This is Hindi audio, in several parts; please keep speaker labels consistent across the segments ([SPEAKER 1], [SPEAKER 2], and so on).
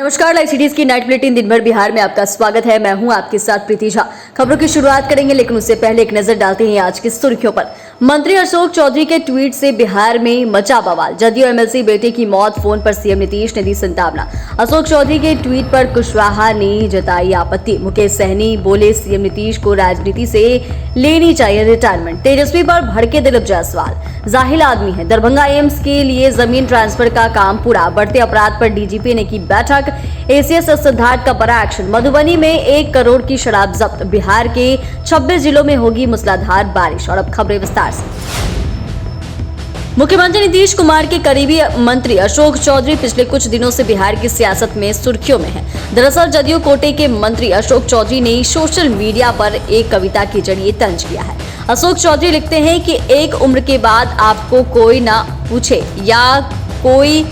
[SPEAKER 1] नमस्कार, लाइव सिटीज की नाइट बुलेटिन दिन भर बिहार में आपका स्वागत है। मैं हूं आपके साथ प्रीति झा। खबरों की शुरुआत करेंगे, लेकिन उससे पहले एक नजर डालते हैं आज की सुर्खियों पर। मंत्री अशोक चौधरी के ट्वीट से बिहार में मचा बवाल। जदयू एमएलसी बेटे की मौत, फोन पर सीएम नीतीश ने दी संतावना। अशोक चौधरी के ट्वीट पर कुशवाहा ने जताई आपत्ति। मुकेश सहनी बोले, सीएम नीतीश को राजनीति से लेनी चाहिए रिटायरमेंट। तेजस्वी पर भड़के दिलीप जायसवाल, जाहिल आदमी है। दरभंगा एम्स के लिए जमीन ट्रांसफर का काम पूरा। बढ़ते अपराध पर डीजीपी ने की बैठक। एसीएस सिद्धार्थ का बड़ा एक्शन। मधुबनी में 1 करोड़ की शराब जब्त। बिहार के 26 जिलों में होगी मूसलाधार बारिश। और अब खबरें विस्तार से। मुख्यमंत्री नीतीश कुमार के करीबी मंत्री अशोक चौधरी पिछले कुछ दिनों से बिहार की सियासत में सुर्खियों में हैं। दरअसल जदयू कोटे के मंत्री अशोक चौधरी ने सोशल मीडिया पर एक कविता के जरिए तंज किया है। अशोक चौधरी लिखते हैं कि एक उम्र के बाद आपको कोई ना पूछे या कोई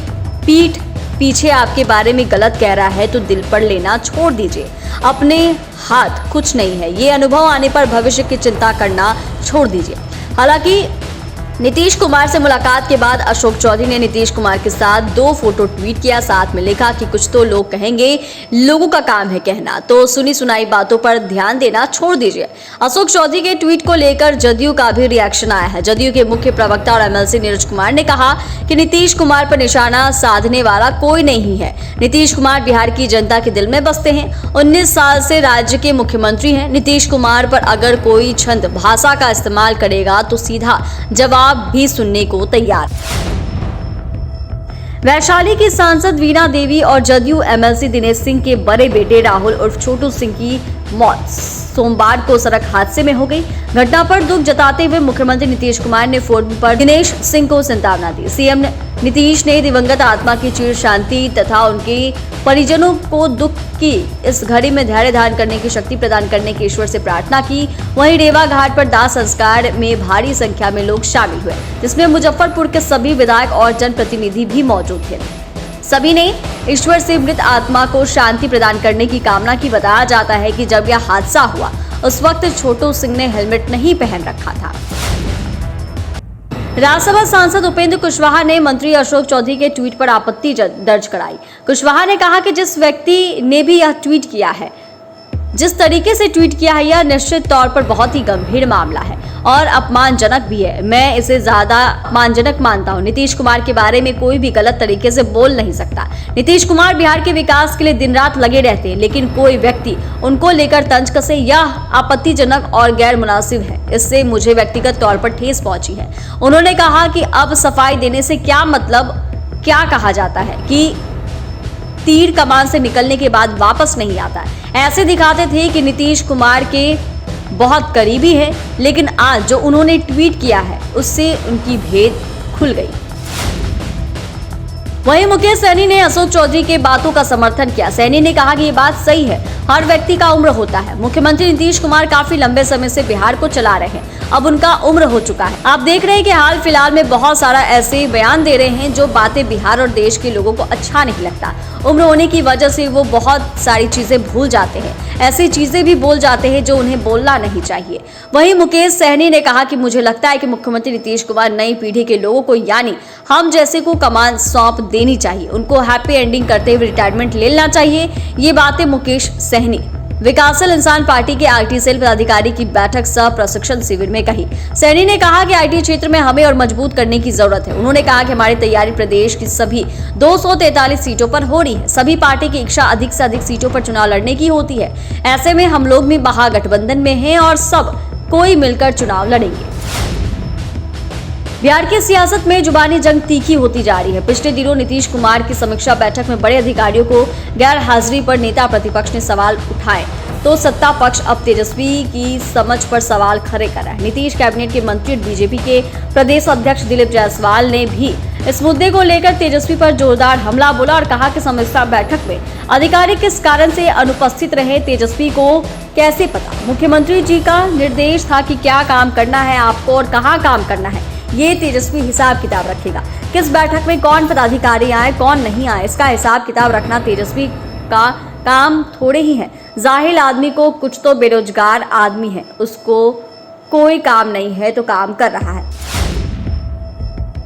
[SPEAKER 1] पीठ पीछे आपके बारे में गलत कह रहा है तो दिल पर लेना छोड़ दीजिए। अपने हाथ कुछ नहीं है। ये अनुभव आने पर भविष्य की चिंता करना छोड़ दीजिए। हालांकि नीतीश कुमार से मुलाकात के बाद अशोक चौधरी ने नीतीश कुमार के साथ 2 फोटो ट्वीट किया। साथ में लिखा कि कुछ तो लोग कहेंगे, लोगों का काम है कहना, तो सुनी सुनाई बातों पर ध्यान देना छोड़ दीजिए। अशोक चौधरी के ट्वीट को लेकर जदयू का भी रिएक्शन आया है। जदयू के मुख्य प्रवक्ता और एमएलसी नीरज कुमार ने कहा कि नीतीश कुमार पर निशाना साधने वाला कोई नहीं है। नीतीश कुमार बिहार की जनता के दिल में बसते हैं। 19 साल से राज्य के मुख्यमंत्री हैं। नीतीश कुमार पर अगर कोई छंद भाषा का इस्तेमाल करेगा तो सीधा जवाब भी सुनने को तैयार। वैशाली की सांसद वीणा देवी और जदयू एमएलसी दिनेश सिंह के बड़े बेटे राहुल उर्फ छोटू सिंह की मौत सोमवार को सड़क हादसे में हो गई। घटना पर दुख जताते हुए मुख्यमंत्री नीतीश कुमार ने फोन पर दिनेश सिंह को सांत्वना दी। सीएम नीतीश ने दिवंगत आत्मा की चिर शांति तथा उनके परिजनों को दुख की इस घड़ी में धैर्य धारण करने की शक्ति प्रदान करने की ईश्वर से प्रार्थना की। वहीं रेवा घाट पर दाह संस्कार में भारी संख्या में लोग शामिल हुए, जिसमें मुजफ्फरपुर के सभी विधायक और जनप्रतिनिधि भी मौजूद थे। सभी ने ईश्वर से मृत आत्मा को शांति प्रदान करने की कामना की। बताया जाता है कि जब यह हादसा हुआ उस वक्त छोटू सिंह ने हेलमेट नहीं पहन रखा था। राज्यसभा सांसद उपेंद्र कुशवाहा ने मंत्री अशोक चौधरी के ट्वीट पर आपत्ति दर्ज कराई। कुशवाहा ने कहा कि जिस व्यक्ति ने भी यह ट्वीट किया है, जिस तरीके से ट्वीट किया है, यह निश्चित तौर पर बहुत ही गंभीर मामला है और अपमानजनक भी है। मैं इसे ज्यादा अपमानजनक मानता हूं। नीतीश कुमार के बारे में कोई भी गलत तरीके से बोल नहीं सकता। नीतीश कुमार बिहार के विकास के लिए दिन रात लगे रहते हैं, लेकिन कोई व्यक्ति उनको लेकर तंज कसे, यह आपत्तिजनक और गैर मुनासिब है। इससे मुझे व्यक्तिगत तौर पर ठेस पहुंची है। उन्होंने कहा कि अब सफाई देने से क्या मतलब, क्या कहा जाता है कि तीर कमान से निकलने के बाद वापस नहीं आता है। ऐसे दिखाते थे कि नीतीश कुमार के बहुत करीबी है, लेकिन आज जो उन्होंने ट्वीट किया है उससे उनकी भेद खुल गई। वहीं मुकेश सहनी ने अशोक चौधरी के बातों का समर्थन किया। सहनी ने कहा कि ये बात सही है, हर व्यक्ति का उम्र होता है। मुख्यमंत्री नीतीश कुमार काफी लंबे समय से बिहार को चला रहे हैं, अब उनका उम्र हो चुका है। आप देख रहे हैं कि हाल फिलहाल में बहुत सारा ऐसे बयान दे रहे हैं जो बातें बिहार और देश के लोगों को अच्छा नहीं लगता। उम्र होने की वजह से वो बहुत सारी चीजें भूल जाते हैं, ऐसी चीजें भी बोल जाते हैं जो उन्हें बोलना नहीं चाहिए। वहीं मुकेश सहनी ने कहा कि मुझे लगता है कि मुख्यमंत्री नीतीश कुमार नई पीढ़ी के लोगों को, यानी हम जैसे को कमान सौंप देनी चाहिए। उनको हैप्पी एंडिंग करते हुए रिटायरमेंट लेना चाहिए। ये बातें मुकेश सहनी विकासशील इंसान पार्टी के आईटी सेल पदाधिकारी की बैठक सह प्रशिक्षण शिविर में कही। सैनी ने कहा कि आईटी क्षेत्र में हमें और मजबूत करने की जरूरत है। उन्होंने कहा कि हमारी तैयारी प्रदेश की सभी 243 सीटों पर हो रही है। सभी पार्टी की इच्छा अधिक से अधिक सीटों पर चुनाव लड़ने की होती है। ऐसे में हम लोग भी महागठबंधन में हैं और सब कोई मिलकर चुनाव लड़ेंगे। बिहार की सियासत में जुबानी जंग तीखी होती जा रही है। पिछले दिनों नीतीश कुमार की समीक्षा बैठक में बड़े अधिकारियों को गैर हाजिरी पर नेता प्रतिपक्ष ने सवाल उठाए, तो सत्ता पक्ष अब तेजस्वी की समझ पर सवाल खड़े कर रहा है। नीतीश कैबिनेट के मंत्री और बीजेपी के प्रदेश अध्यक्ष दिलीप जायसवाल ने भी इस मुद्दे को लेकर तेजस्वी पर जोरदार हमला बोला और कहा कि समीक्षा बैठक में अधिकारी किस कारण से अनुपस्थित रहे, तेजस्वी को कैसे पता। मुख्यमंत्री जी का निर्देश था कि क्या काम करना है आपको और कहाँ काम करना है, ये तेजस्वी हिसाब किताब रखेगा। किस बैठक में कौन पदाधिकारी आए, कौन नहीं आए, इसका हिसाब किताब रखना तेजस्वी का काम थोड़े ही है। जाहिल आदमी को, कुछ तो बेरोजगार आदमी है, उसको कोई काम नहीं है तो काम कर रहा है।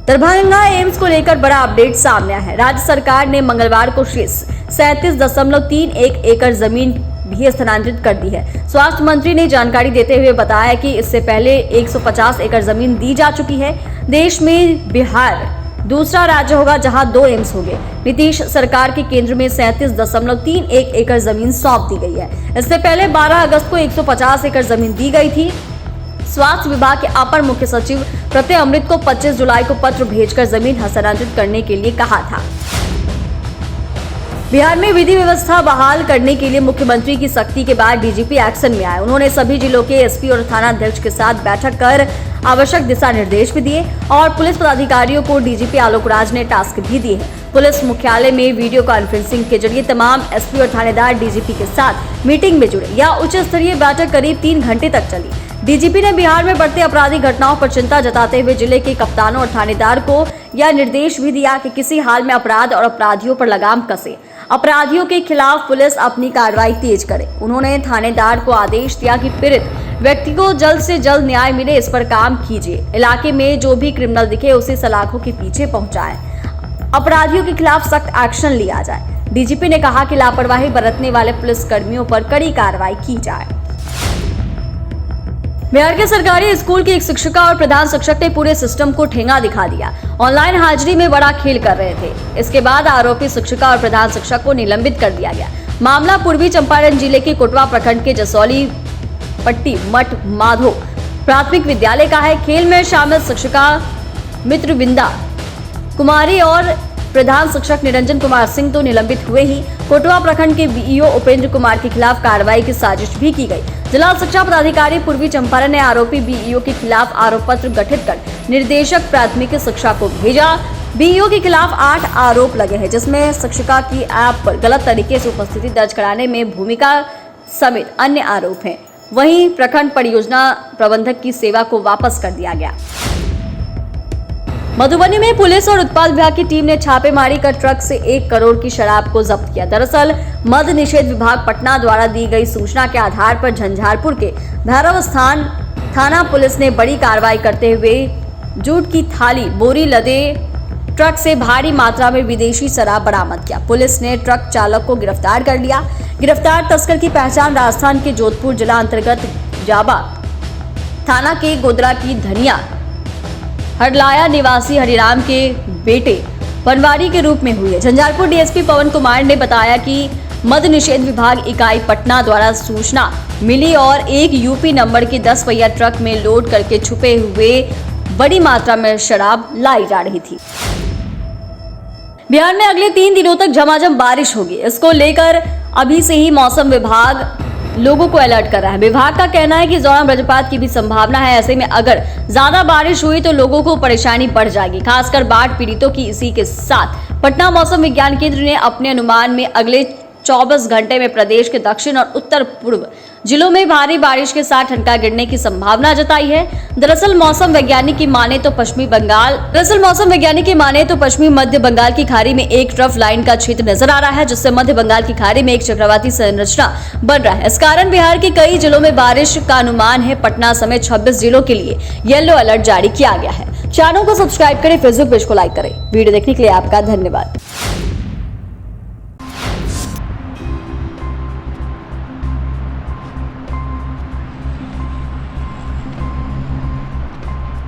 [SPEAKER 1] दरभंगा एम्स को लेकर बड़ा अपडेट सामने आया है। राज्य सरकार ने मंगलवार को 37.31 एकड़ जमीन भी स्थानांतरित कर दी है। स्वास्थ्य मंत्री ने जानकारी देते हुए बताया कि इससे पहले 150 एकड़ जमीन दी जा चुकी है। देश में बिहार दूसरा राज्य होगा जहां 2 एम्स होंगे। नीतीश सरकार के केंद्र में 37.31 एकड़ जमीन सौंप दी गई है। इससे पहले 12 अगस्त को 150 एकड़ जमीन दी गई थी। स्वास्थ्य विभाग के अपर मुख्य सचिव प्रत्यय अमृत को 25 जुलाई को पत्र भेजकर जमीन हस्तांतरित करने के लिए कहा था। बिहार में विधि व्यवस्था बहाल करने के लिए मुख्यमंत्री की सख्ती के बाद डीजीपी एक्शन में आए। उन्होंने सभी जिलों के एसपी और थाना अध्यक्ष के साथ बैठक कर आवश्यक दिशा निर्देश भी दिए और पुलिस पदाधिकारियों को डीजीपी आलोक राज ने टास्क भी दिए हैं। पुलिस मुख्यालय में वीडियो कॉन्फ्रेंसिंग के जरिए तमाम एसपी और थानेदार डीजीपी के साथ मीटिंग में जुड़े। यह उच्च स्तरीय बैठक करीब 3 घंटे तक चली। डीजीपी ने बिहार में बढ़ते आपराधिक घटनाओं पर चिंता जताते हुए जिले के कप्तानों और थानेदार को यह निर्देश भी दिया कि किसी हाल में अपराध और अपराधियों पर लगाम कसे। अपराधियों के खिलाफ पुलिस अपनी कार्रवाई तेज करे। उन्होंने थानेदार को आदेश दिया कि पीड़ित व्यक्ति को जल्द से जल्द न्याय मिले, इस पर काम कीजिए। इलाके में जो भी क्रिमिनल दिखे उसे सलाखों के पीछे पहुंचाएं। अपराधियों के खिलाफ सख्त एक्शन लिया जाए। डीजीपी ने कहा कि लापरवाही बरतने वाले पुलिस कर्मियों पर कड़ी कार्रवाई की जाए। बिहार के सरकारी स्कूल की एक शिक्षिका और प्रधान शिक्षक ने पूरे सिस्टम को ठेंगा दिखा दिया। ऑनलाइन हाजिरी में बड़ा खेल कर रहे थे। इसके बाद आरोपी शिक्षिका और प्रधान शिक्षक को निलंबित कर दिया गया। मामला पूर्वी चंपारण जिले के कोटवा प्रखंड के जसौली पट्टी मठ माधो प्राथमिक विद्यालय का है। खेल में शामिल शिक्षिका मित्रविंदा कुमारी और प्रधान शिक्षक निरंजन कुमार सिंह तो निलंबित हुए ही कोटवा प्रखंड के बीईओ उपेंद्र कुमार के खिलाफ कार्रवाई की साजिश भी की गई। जिला शिक्षा पदाधिकारी पूर्वी चंपारण ने आरोपी बीईओ के खिलाफ आरोप पत्र गठित कर निर्देशक प्राथमिक शिक्षा को भेजा। बीईओ के खिलाफ 8 आरोप लगे हैं, जिसमें शिक्षिका की ऐप पर गलत तरीके से उपस्थिति दर्ज कराने में भूमिका समेत अन्य आरोप हैं। वहीं प्रखंड परियोजना प्रबंधक की सेवा को वापस कर दिया गया। मधुबनी में पुलिस और उत्पाद विभाग की टीम ने छापेमारी कर ट्रक से 1 करोड़ की शराब को जब्त किया। दरअसल मद्य निषेध विभाग पटना द्वारा दी गई सूचना के आधार पर झंझारपुर के भैरव स्थान थाना पुलिस ने बड़ी कार्रवाई करते हुए जूट की थाली बोरी लदे ट्रक से भारी मात्रा में विदेशी शराब बरामद किया। पुलिस ने ट्रक चालक को गिरफ्तार कर लिया। गिरफ्तार तस्कर की पहचान राजस्थान के जोधपुर जिला अंतर्गत जाबा थाना के गोदरा की धनिया हरलाया निवासी हरिराम के बेटे बनवारी के रूप में हुई है। झंझारपुर डीएसपी पवन कुमार ने बताया कि मद्य निषेध विभाग इकाई पटना द्वारा सूचना मिली और एक यूपी नंबर की 10 पहिया ट्रक में लोड करके छुपे हुए बड़ी मात्रा में शराब लाई जा रही थी। बिहार में अगले 3 दिनों तक झमाझम बारिश होगी। इसको लेकर अभी से ही मौसम विभाग लोगों को अलर्ट कर रहा है। विभाग का कहना है कि इस दौरान वज्रपात की भी संभावना है। ऐसे में अगर ज्यादा बारिश हुई तो लोगों को परेशानी बढ़ जाएगी, खासकर बाढ़ पीड़ितों की। इसी के साथ पटना मौसम विज्ञान केंद्र ने अपने अनुमान में अगले 24 घंटे में प्रदेश के दक्षिण और उत्तर पूर्व जिलों में भारी बारिश के साथ ठनका गिरने की संभावना जताई है। दरअसल मौसम वैज्ञानिक की माने तो पश्चिमी मध्य बंगाल की खाड़ी में एक ट्रफ लाइन का क्षेत्र नजर आ रहा है, जिससे मध्य बंगाल की खाड़ी में एक चक्रवाती संरचना बन रहा है। इस कारण बिहार के कई जिलों में बारिश का अनुमान है। पटना समेत 26 जिलों के लिए येलो अलर्ट जारी किया गया है। चैनल को सब्सक्राइब करें, फेसबुक पेज को लाइक करें। वीडियो देखने के लिए आपका धन्यवाद।